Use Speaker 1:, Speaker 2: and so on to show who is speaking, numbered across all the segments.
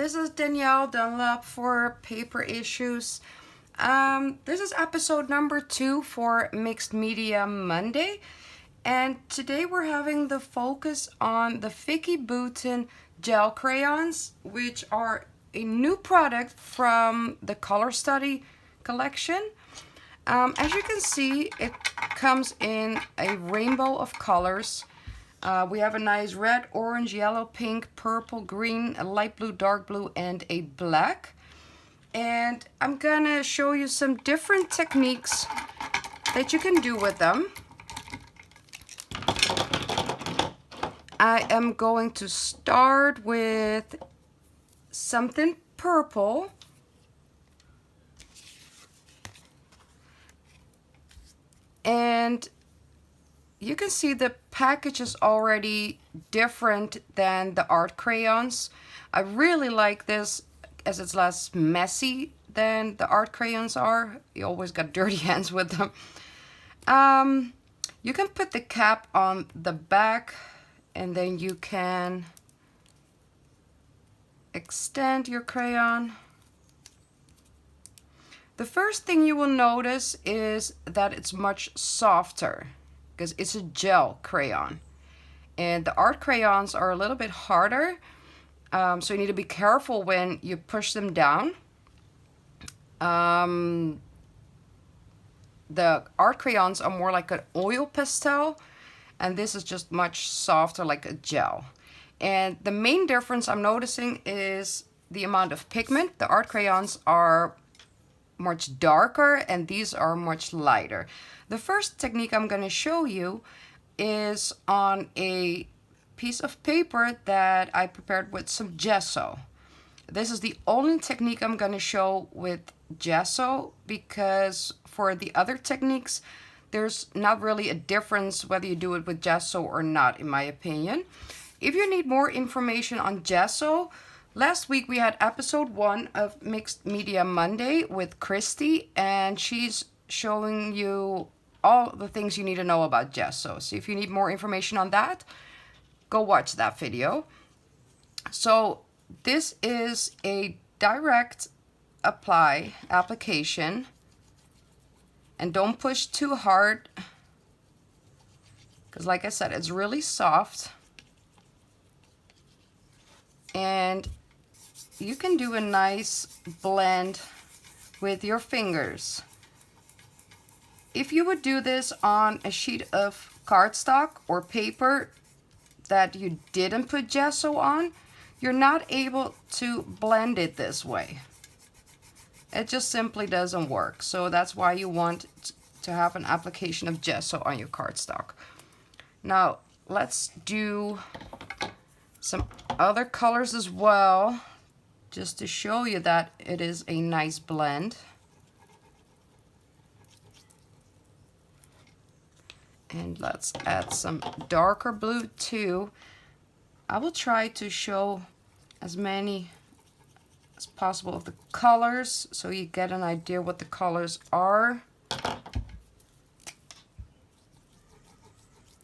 Speaker 1: This is Danielle Dunlap for Paper Issues. This is episode number 2 for Mixed Media Monday. And today we're having the focus on the Vicki Boutin Gel Crayons, which are a new product from the Color Study collection. As you can see, it comes in a rainbow of colors. We have a nice red, orange, yellow, pink, purple, green, a light blue, dark blue, and a black. And I'm gonna show you some different techniques that you can do with them. I am going to start with something purple. And you can see the package is already different than the art crayons. I really like this as it's less messy than the art crayons are. You always got dirty hands with them. You can put the cap on the back and then you can extend your crayon. The first thing you will notice is that it's much softer because it's a gel crayon, and the art crayons are a little bit harder, so you need to be careful when you push them down. The art crayons are more like an oil pastel, and this is just much softer, like a gel. And the main difference I'm noticing is the amount of pigment. The art crayons are much darker and these are much lighter. The first technique I'm going to show you is on a piece of paper that I prepared with some gesso. This is the only technique I'm going to show with gesso, because for the other techniques there's not really a difference whether you do it with gesso or not, in my opinion. If you need more information on gesso, last week we had episode 1 of Mixed Media Monday with Christy, and she's showing you all the things you need to know about gesso. So if you need more information on that, go watch that video. So this is a direct application, and don't push too hard because, like I said, it's really soft. And you can do a nice blend with your fingers. If you would do this on a sheet of cardstock or paper that you didn't put gesso on, you're not able to blend it this way. It just simply doesn't work. So that's why you want to have an application of gesso on your cardstock. Now let's do some other colors as well, just to show you that it is a nice blend. And let's add some darker blue too. I will try to show as many as possible of the colors so you get an idea what the colors are.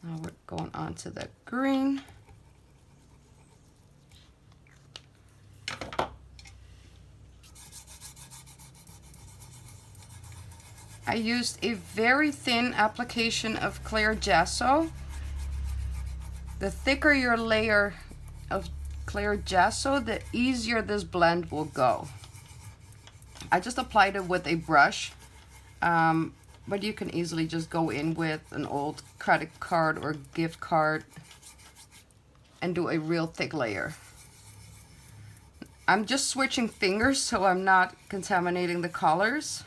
Speaker 1: Now we're going on to the green. I used a very thin application of clear gesso. The thicker your layer of clear gesso, the easier this blend will go. I just applied it with a brush, but you can easily just go in with an old credit card or gift card and do a real thick layer. I'm just switching fingers so I'm not contaminating the colors.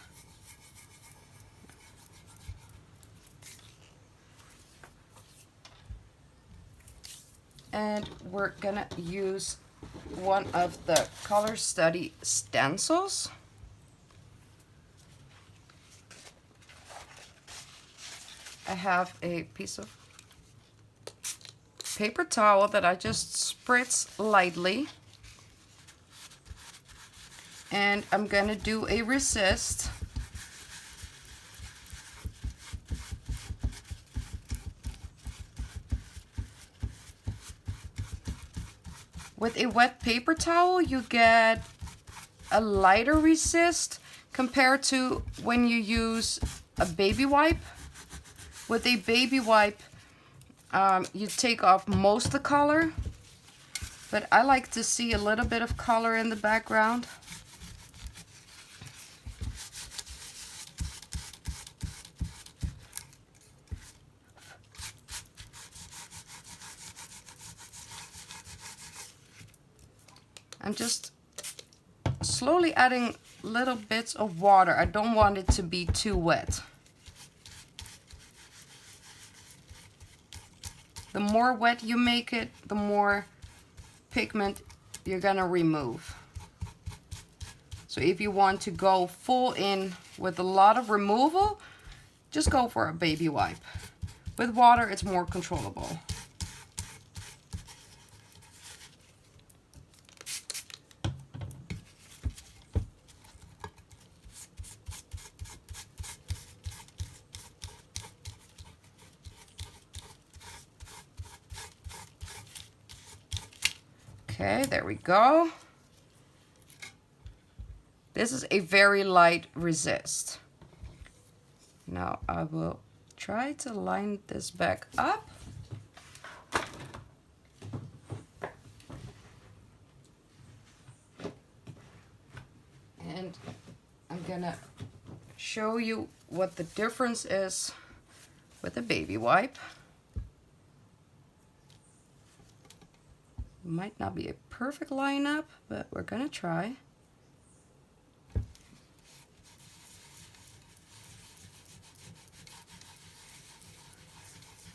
Speaker 1: And we're gonna use one of the Color Study stencils. I have a piece of paper towel that I just spritz lightly. And I'm gonna do a resist. with a wet paper towel, you get a lighter resist compared to when you use a baby wipe. With a baby wipe, you take off most of the color, but I like to see a little bit of color in the background. I'm just slowly adding little bits of water. I don't want it to be too wet. The more wet you make it, the more pigment you're gonna remove. So if you want to go full in with a lot of removal, just go for a baby wipe. With water, it's more controllable. Okay, there we go. This is a very light resist. Now I will try to line this back up. And I'm gonna show you what the difference is with a baby wipe. Might not be a perfect lineup, but we're gonna try.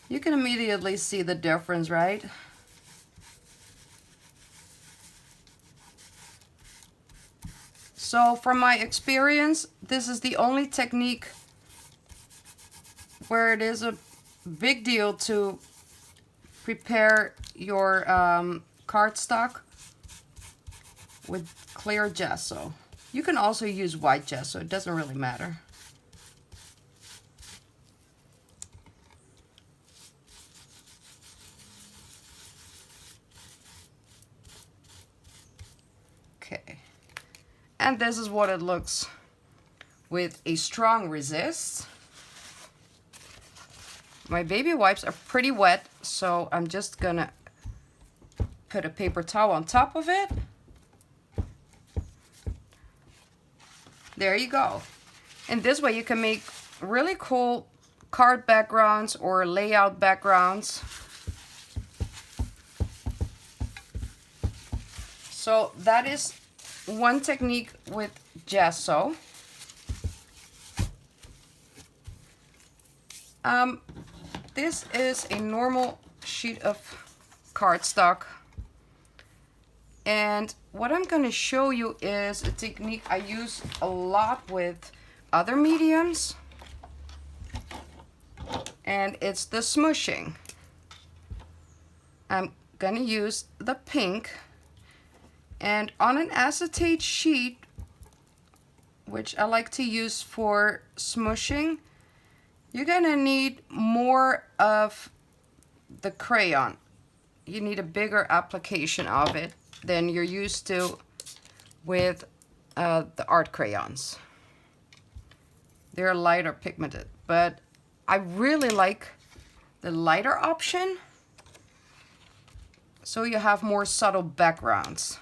Speaker 1: You can immediately see the difference, right? So from my experience, this is the only technique where it is a big deal to prepare your cardstock with clear gesso. You can also use white gesso, it doesn't really matter. Okay, and this is what it looks with a strong resist. My baby wipes are pretty wet, so I'm just gonna put a paper towel on top of it. There you go. And this way you can make really cool card backgrounds or layout backgrounds. So that is one technique with gesso. This is a normal sheet of cardstock. And what I'm going to show you is a technique I use a lot with other mediums. And it's the smooshing. I'm going to use the pink. And on an acetate sheet, which I like to use for smooshing, you're gonna need more of the crayon. You need a bigger application of it than you're used to with the art crayons. They're lighter pigmented, but I really like the lighter option, so you have more subtle backgrounds.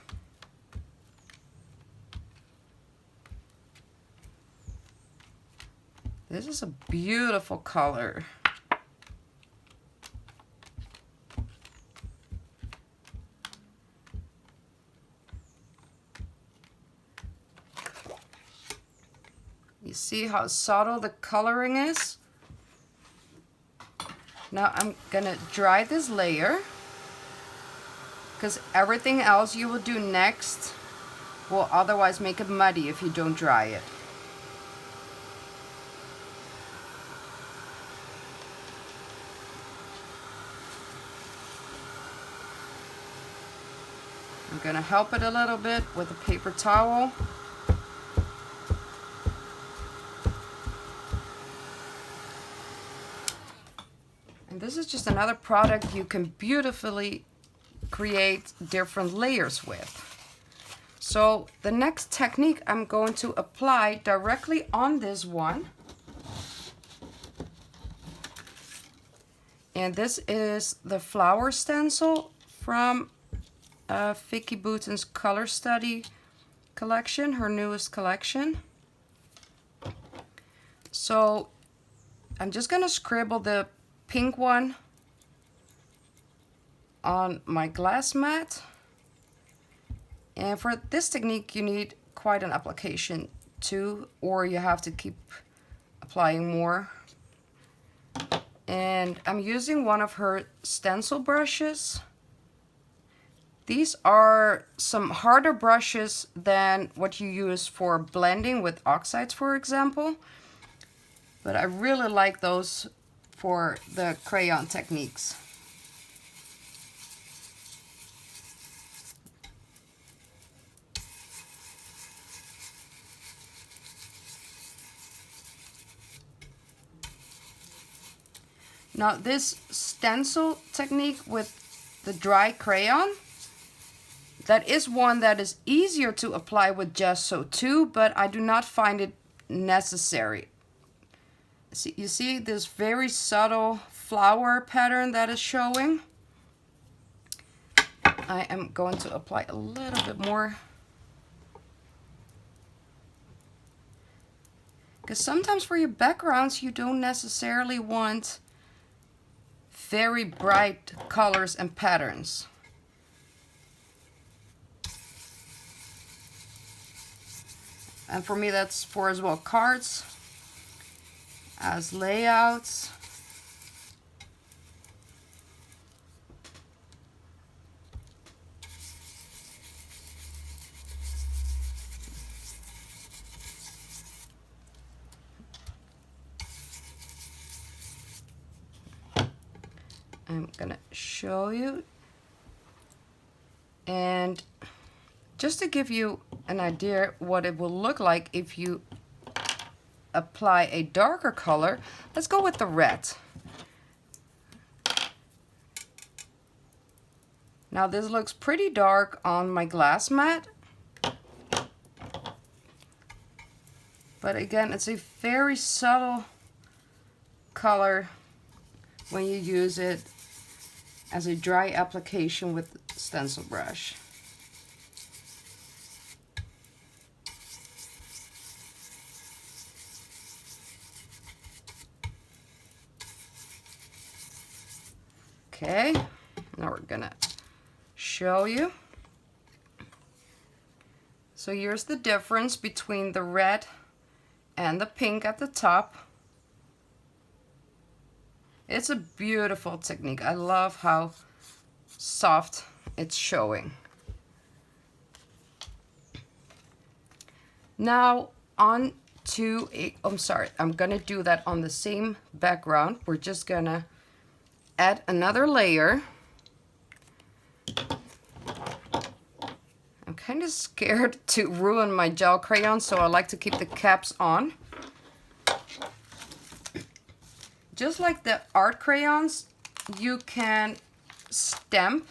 Speaker 1: This is a beautiful color. You see how subtle the coloring is? Now I'm gonna dry this layer, because everything else you will do next will otherwise make it muddy if you don't dry it. I'm gonna help it a little bit with a paper towel. And this is just another product you can beautifully create different layers with. So the next technique I'm going to apply directly on this one. And this is the flower stencil from Vicki Boutin's Color Study collection, her newest collection. So I'm just gonna scribble the pink one on my glass mat. And for this technique you need quite an application too, or you have to keep applying more. And I'm using one of her stencil brushes. These are some harder brushes than what you use for blending with oxides, for example. But I really like those for the crayon techniques. Now this stencil technique with the dry crayon, that is one that is easier to apply with gesso too, but I do not find it necessary. See, you see this very subtle flower pattern that is showing? I am going to apply a little bit more. Because sometimes for your backgrounds you don't necessarily want very bright colors and patterns. And for me that's for as well cards as layouts. I'm gonna show you, and just to give you an idea what it will look like if you apply a darker color, let's go with the red. Now this looks pretty dark on my glass mat, but again it's a very subtle color when you use it as a dry application with stencil brush. Okay, now we're gonna show you. So here's the difference between the red and the pink at the top. It's a beautiful technique. I love how soft it's showing. Now on to I'm gonna do that on the same background. We're just gonna add another layer. I'm kind of scared to ruin my gel crayon, so I like to keep the caps on. Just like the art crayons, you can stamp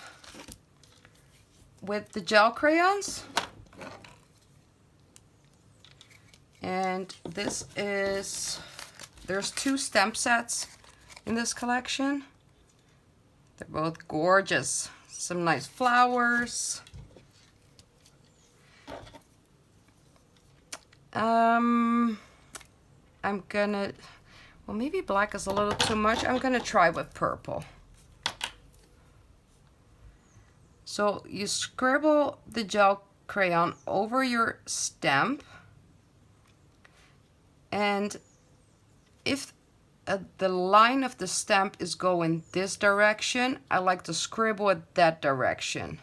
Speaker 1: with the gel crayons. And this is, there's 2 stamp sets in this collection. They're both gorgeous. Some nice flowers. I'm gonna, well, maybe black is a little too much. I'm gonna try with purple. So you scribble the gel crayon over your stamp, and if the line of the stamp is going this direction, I like to scribble it that direction,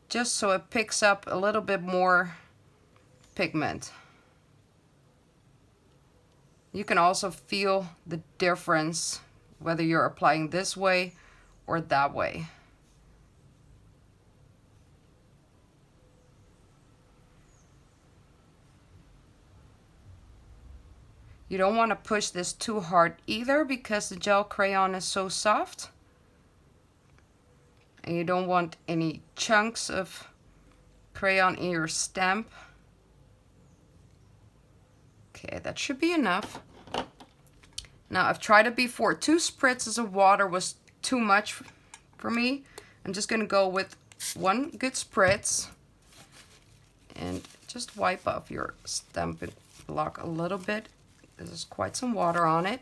Speaker 1: just so it picks up a little bit more pigment. You can also feel the difference whether you're applying this way or that way. You don't want to push this too hard either because the gel crayon is so soft. and you don't want any chunks of crayon in your stamp. Okay, that should be enough. Now, I've tried it before. 2 spritzes of water was too much for me. I'm just gonna go with 1 good spritz and just wipe off your stamping block a little bit. There's quite some water on it.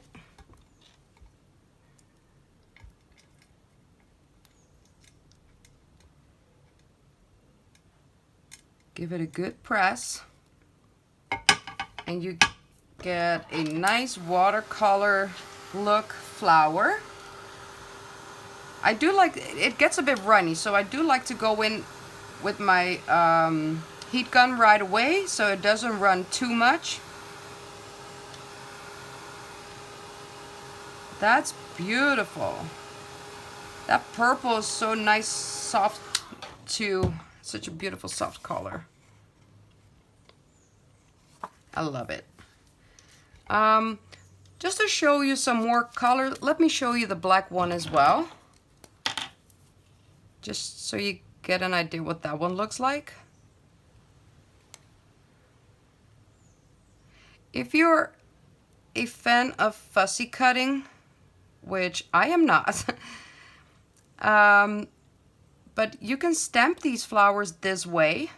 Speaker 1: Give it a good press, and you get a nice watercolor look flower. I do like, it gets a bit runny, so I do like to go in with my heat gun right away so it doesn't run too much. That's beautiful. That purple is so nice, soft too. Such a beautiful soft color. I love it. Just to show you some more color, let me show you the black one as well. Just so you get an idea what that one looks like. If you're a fan of fussy cutting, which I am not, but you can stamp these flowers this way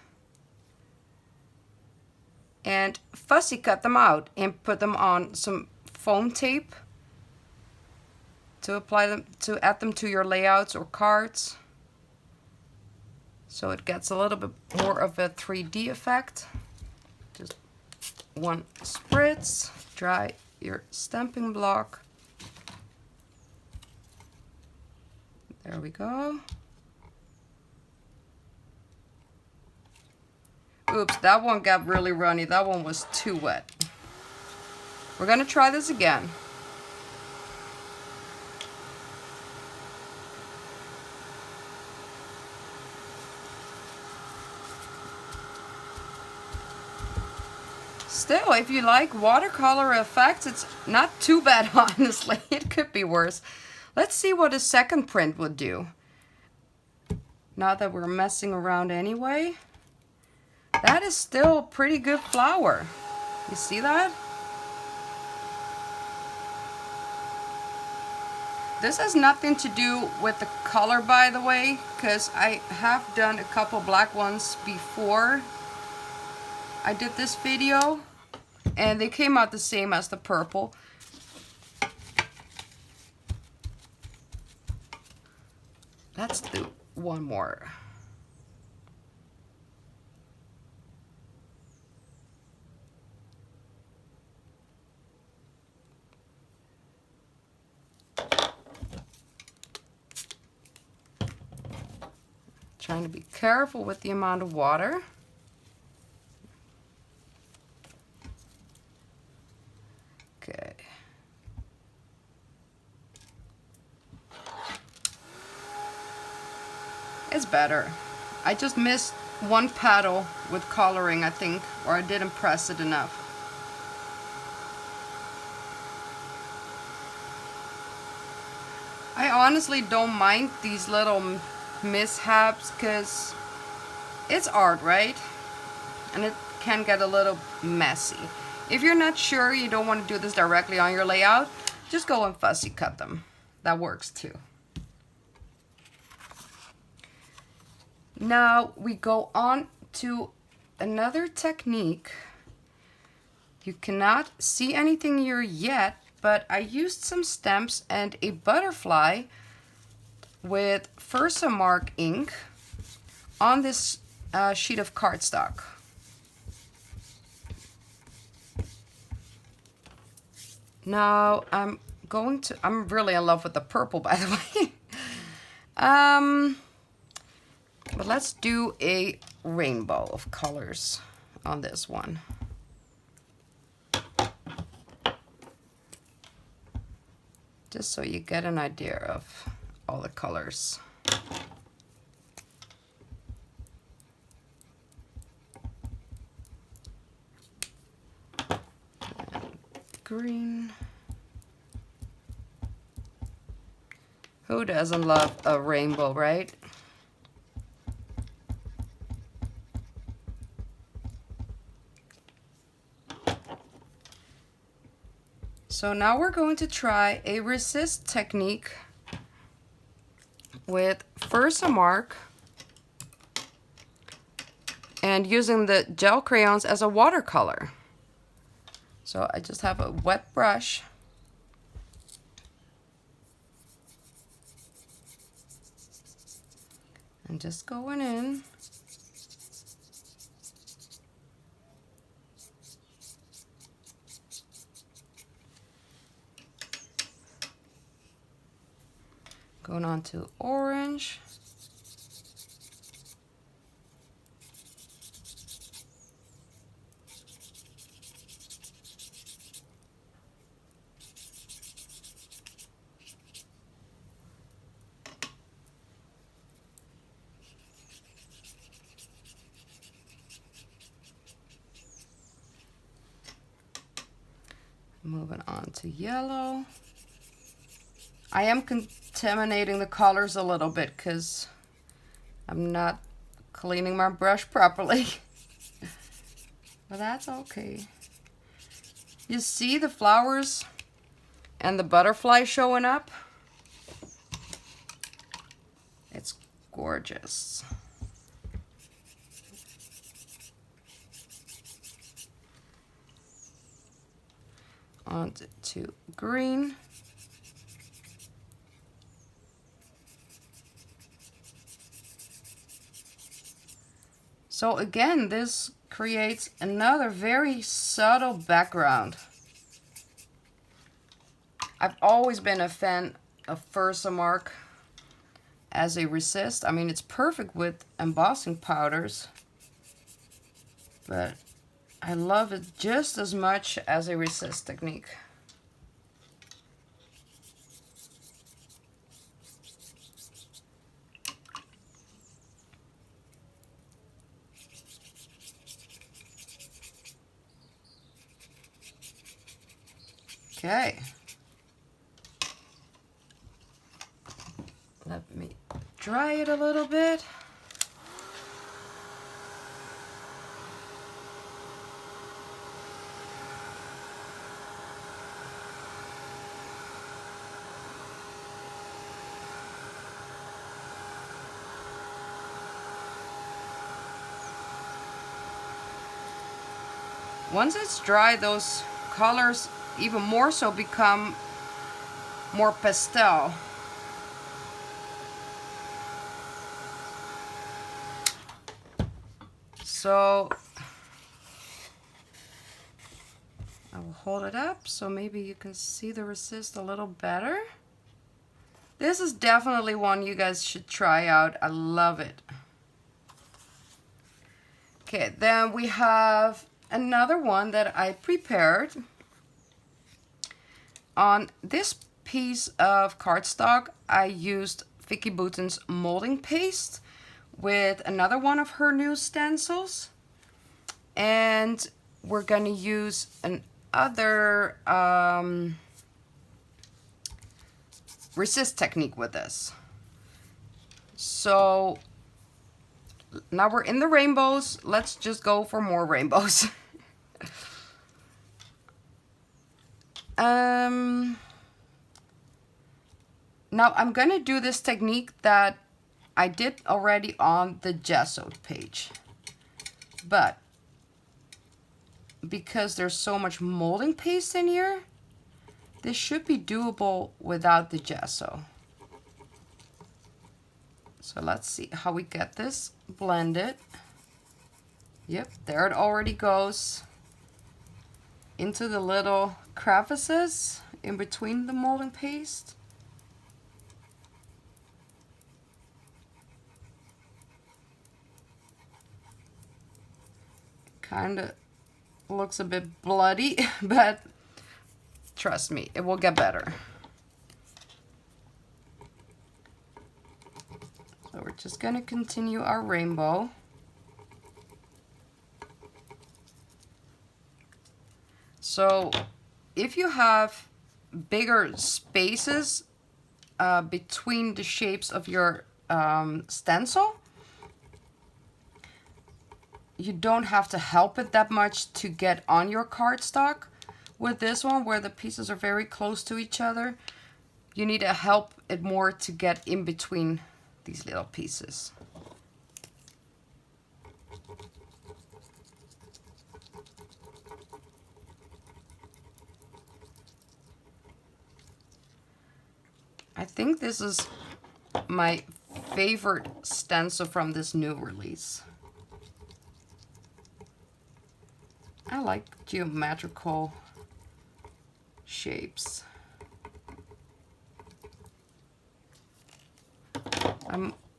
Speaker 1: and fussy cut them out and put them on some foam tape to apply them, to add them to your layouts or cards. So it gets a little bit more of a 3D effect. Just 1 spritz, dry your stamping block. There we go. Oops, that one got really runny. That one was too wet. We're gonna try this again. Still, if you like watercolor effects, it's not too bad, honestly. It could be worse. Let's see what a second print would do. Now that we're messing around anyway. That is still a pretty good flower. You see that? This has nothing to do with the color, by the way, because I have done a couple black ones before I did this video, and they came out the same as the purple. Let's do one more. Trying to be careful with the amount of water. Okay. It's better. I just missed 1 petal with coloring, I think, or I didn't press it enough. I honestly don't mind these little mishaps because it's art, right? And it can get a little messy. If you're not sure, you don't want to do this directly on your layout, just go and fussy cut them. That works too. Now we go on to another technique. You cannot see anything here yet, but I used some stamps and a butterfly with Versamark ink on this sheet of cardstock. Now I'm really in love with the purple, by the way. But let's do a rainbow of colors on this one. Just so you get an idea of all the colors. Green. Who doesn't love a rainbow, right? So now we're going to try a resist technique with Versamark and using the gel crayons as a watercolor. So I just have a wet brush. And just going in. Going on to orange. Moving on to yellow. I am contaminating the colors a little bit because I'm not cleaning my brush properly. But that's okay. You see the flowers and the butterfly showing up? It's gorgeous. On to green. So again, this creates another very subtle background. I've always been a fan of Versamark as a resist. I mean, it's perfect with embossing powders, but I love it just as much as a resist technique. Okay. Let me dry it a little bit. Once it's dry, those colors even more so become more pastel. So I will hold it up so maybe you can see the resist a little better. This is definitely one you guys should try out. I love it. Okay, then we have another one that I prepared. On this piece of cardstock, I used Vicki Boutin's molding paste with another one of her new stencils. And we're going to use another resist technique with this. So now we're in the rainbows. Let's just go for more rainbows. Now I'm gonna do this technique that I did already on the gessoed page, but because there's so much molding paste in here, this should be doable without the gesso. So let's see how we get this blended. Yep, there it already goes into the little crevices in between the molding paste. Kind of looks a bit bloody, but trust me, it will get better. So we're just going to continue our rainbow. So if you have bigger spaces between the shapes of your stencil, you don't have to help it that much to get on your cardstock. With this one, where the pieces are very close to each other, you need to help it more to get in between these little pieces. I think this is my favorite stencil from this new release. I like geometrical shapes.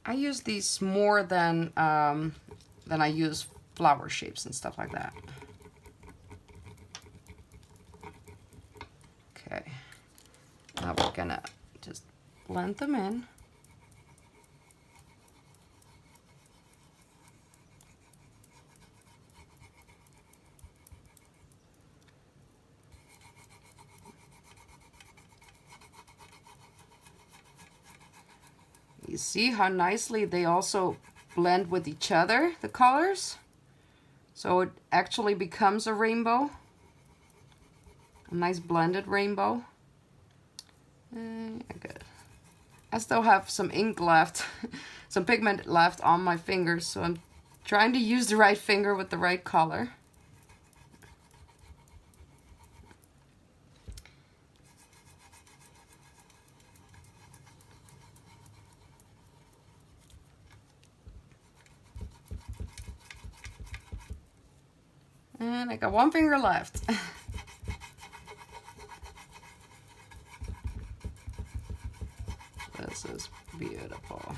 Speaker 1: I use these more than I use flower shapes and stuff like that. Okay, now we're gonna just blend them in. You see how nicely they also blend with each other, the colors? So it actually becomes a rainbow. A nice blended rainbow. Good. I still have some ink left, some pigment left on my fingers, so I'm trying to use the right finger with the right color. And I got one finger left. This is beautiful.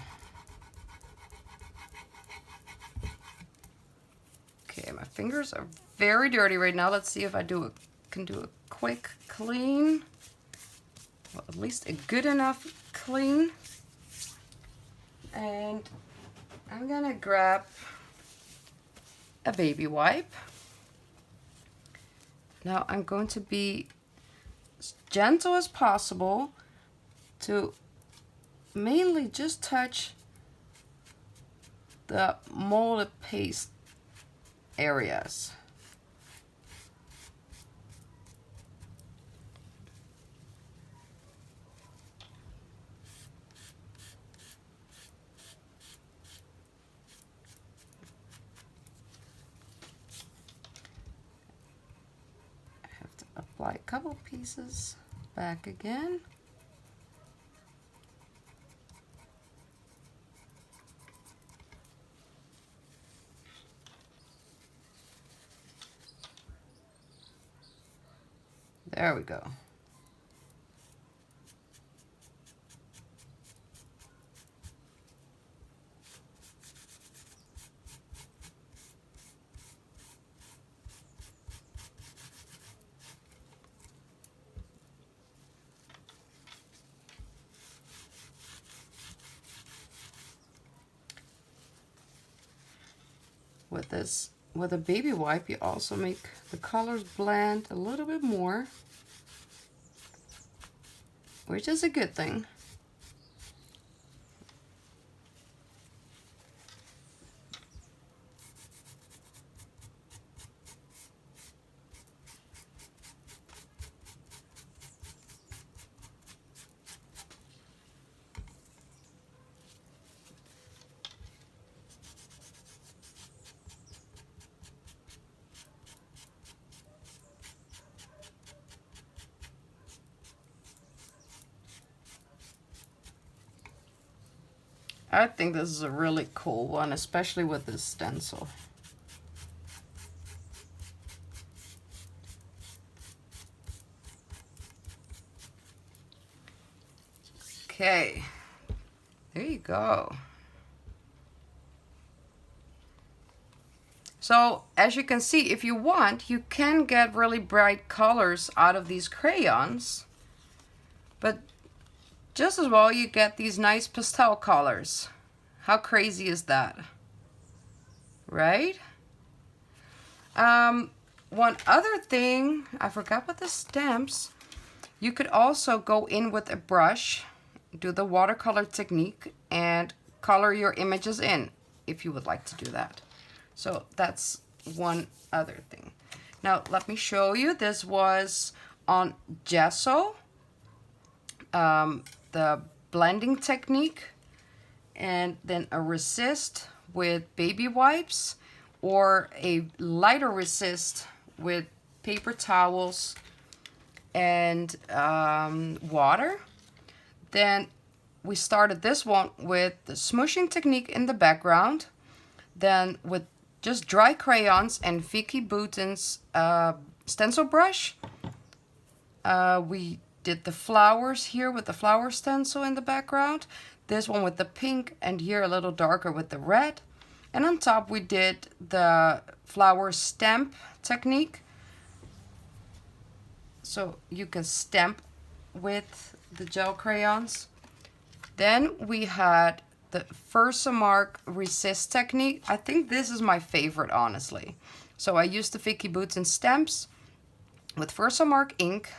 Speaker 1: Okay, my fingers are very dirty right now. Let's see if I can do a quick clean. Well, at least a good enough clean. And I'm gonna grab a baby wipe. Now I'm going to be as gentle as possible to mainly just touch the molded paste areas. Apply a couple pieces back again. There we go. With a baby wipe, you also make the colors blend a little bit more, which is a good thing. I think this is a really cool one, especially with this stencil. Okay, there you go. So as you can see, if you want, you can get really bright colors out of these crayons, but just as well you get these nice pastel colors. How crazy is that? Right? One other thing, I forgot with the stamps, you could also go in with a brush, do the watercolor technique, and color your images in if you would like to do that. So that's one other thing. Now let me show you. This was on gesso, the blending technique, and then a resist with baby wipes, or a lighter resist with paper towels and water. Then we started this one with the smooshing technique in the background, then with just dry crayons and Vicki Boutin's stencil brush. We did the flowers here with the flower stencil in the background. This one with the pink, and here a little darker with the red. And on top we did the flower stamp technique. So you can stamp with the gel crayons. Then we had the Versamark resist technique. I think this is my favorite, honestly. So I used the Vicki Boutin stamps with Versamark ink.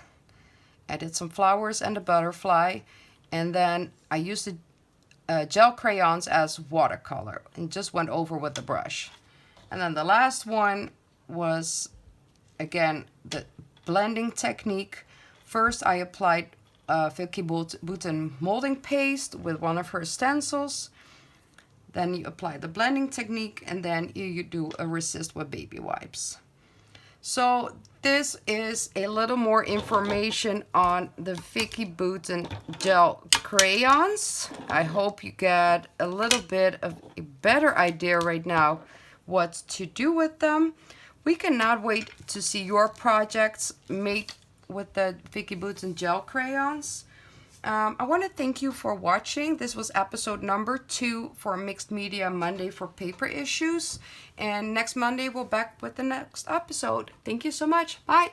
Speaker 1: I did some flowers and a butterfly, and then I used the gel crayons as watercolor and just went over with the brush. And then the last one was, again, the blending technique. First I applied Vicki Boutin molding paste with one of her stencils. Then you apply the blending technique, and then you do a resist with baby wipes. So this is a little more information on the Vicki Boutin Gel Crayons. I hope you get a little bit of a better idea right now what to do with them. We cannot wait to see your projects made with the Vicki Boutin Gel Crayons. I want to thank you for watching. This was episode number 2 for Mixed Media Monday for paper issues. And next Monday we'll back with the next episode. Thank you so much. Bye.